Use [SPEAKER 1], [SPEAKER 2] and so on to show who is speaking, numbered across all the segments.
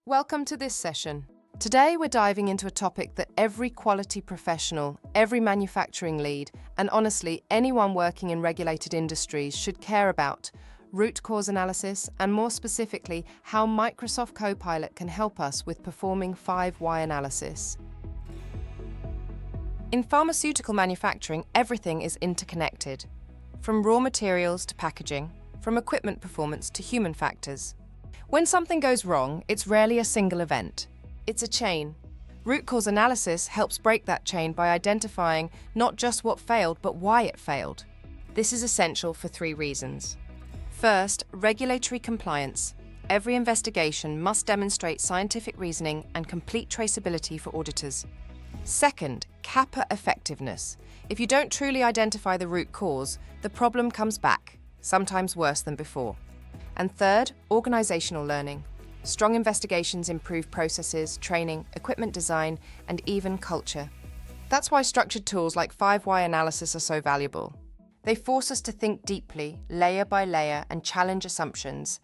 [SPEAKER 1] Welcome to this session. Today we're diving into a topic that every quality professional, every manufacturing lead, and honestly anyone working in regulated industries should care about: root cause analysis, and more specifically, how Microsoft Copilot can help us with performing 5 why analysis. In pharmaceutical manufacturing, everything is interconnected, from raw materials to packaging, from equipment performance to human factors. When something goes wrong, it's rarely a single event. It's a chain. Root cause analysis helps break that chain by identifying not just what failed, but why it failed. This is essential for 3 reasons. First, regulatory compliance. Every investigation must demonstrate scientific reasoning and complete traceability for auditors. Second, CAPA effectiveness. If you don't truly identify the root cause, the problem comes back, sometimes worse than before. And third, organizational learning. Strong investigations improve processes, training, equipment design, and even culture. That's why structured tools like 5 why analysis are so valuable. They force us to think deeply, layer by layer, and challenge assumptions.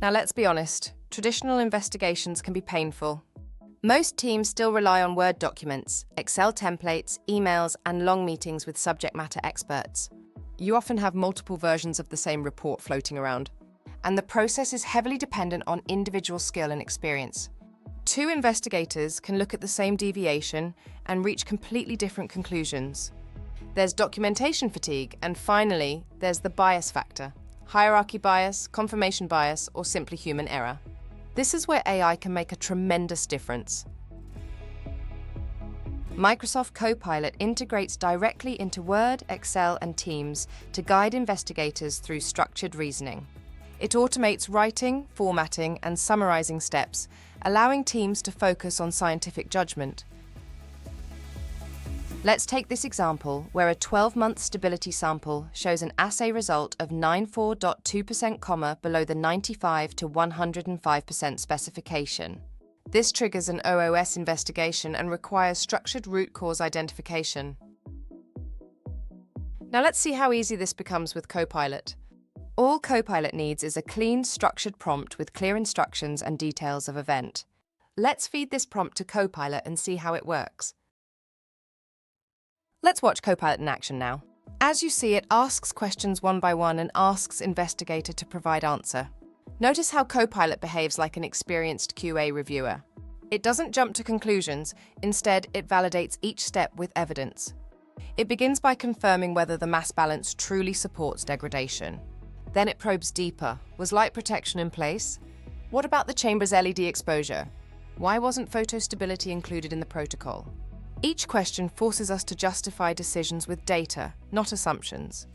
[SPEAKER 1] Now let's be honest, traditional investigations can be painful. Most teams still rely on Word documents, Excel templates, emails, and long meetings with subject matter experts. You often have multiple versions of the same report floating around, and the process is heavily dependent on individual skill and experience. 2 investigators can look at the same deviation and reach completely different conclusions. There's documentation fatigue, and finally, there's the bias factor: hierarchy bias, confirmation bias, or simply human error. This is where AI can make a tremendous difference. Microsoft Copilot integrates directly into Word, Excel, and Teams to guide investigators through structured reasoning. It automates writing, formatting, and summarizing steps, allowing teams to focus on scientific judgment. Let's take this example where a 12-month stability sample shows an assay result of 94.2% below the 95 to 105% specification. This triggers an OOS investigation and requires structured root cause identification. Now let's see how easy this becomes with Copilot. All Copilot needs is a clean, structured prompt with clear instructions and details of event. Let's feed this prompt to Copilot and see how it works. Let's watch Copilot in action now. As you see, it asks questions one by one and asks investigator to provide answer. Notice how Copilot behaves like an experienced QA reviewer. It doesn't jump to conclusions, instead it validates each step with evidence. It begins by confirming whether the mass balance truly supports degradation. Then it probes deeper. Was light protection in place? What about the chamber's LED exposure? Why wasn't photostability included in the protocol? Each question forces us to justify decisions with data, not assumptions.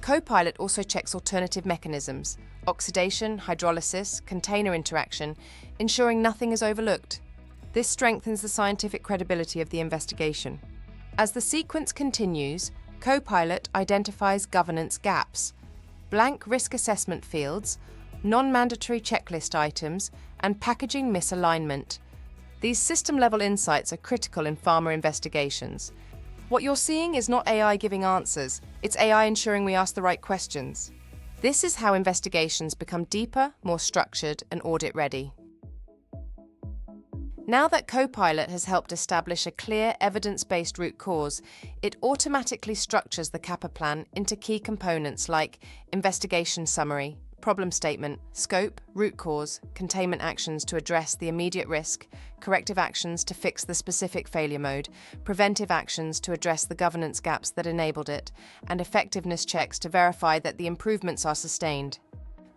[SPEAKER 1] Copilot also checks alternative mechanisms: oxidation, hydrolysis, container interaction, ensuring nothing is overlooked. This strengthens the scientific credibility of the investigation. As the sequence continues, Copilot identifies governance gaps: blank risk assessment fields, non-mandatory checklist items, and packaging misalignment. These system-level insights are critical in pharma investigations. What you're seeing is not AI giving answers, it's AI ensuring we ask the right questions. This is how investigations become deeper, more structured, and audit-ready. Now that Copilot has helped establish a clear, evidence-based root cause, it automatically structures the CAPA plan into key components like investigation summary, problem statement, scope, root cause, containment actions to address the immediate risk, corrective actions to fix the specific failure mode, preventive actions to address the governance gaps that enabled it, and effectiveness checks to verify that the improvements are sustained.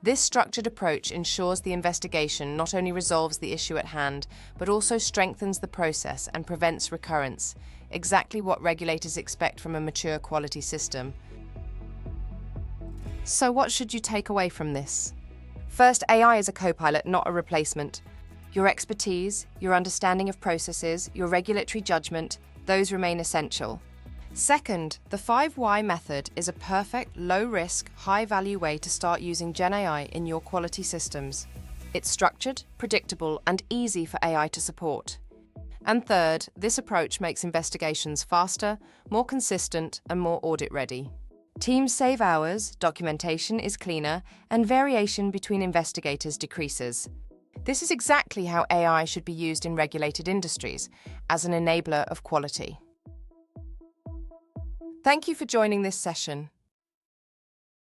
[SPEAKER 1] This structured approach ensures the investigation not only resolves the issue at hand, but also strengthens the process and prevents recurrence, exactly what regulators expect from a mature quality system. So what should you take away from this? First, AI is a copilot, not a replacement. Your expertise, your understanding of processes, your regulatory judgment, those remain essential. Second, the 5 why method is a perfect, low-risk, high-value way to start using GenAI in your quality systems. It's structured, predictable, and easy for AI to support. And third, this approach makes investigations faster, more consistent, and more audit-ready. Teams save hours, documentation is cleaner, and variation between investigators decreases. This is exactly how AI should be used in regulated industries, as an enabler of quality. Thank you for joining this session.